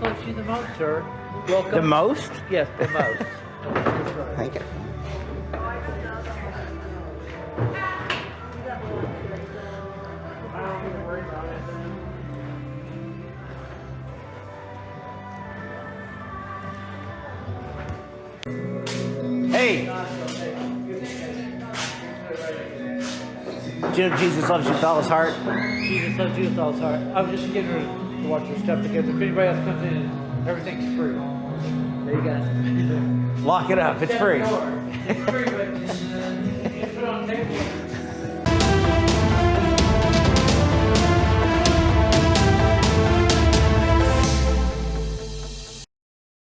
loves you the most, sir. Welcome. The most? Yes, the most. Thank you. Hey! Do you know Jesus loves you with all his heart? Jesus loves you with all his heart. I was just getting ready to watch your stuff because if anybody else comes in, everything's free. There you go. Lock it up, it's free. It's free, but you put it on the table.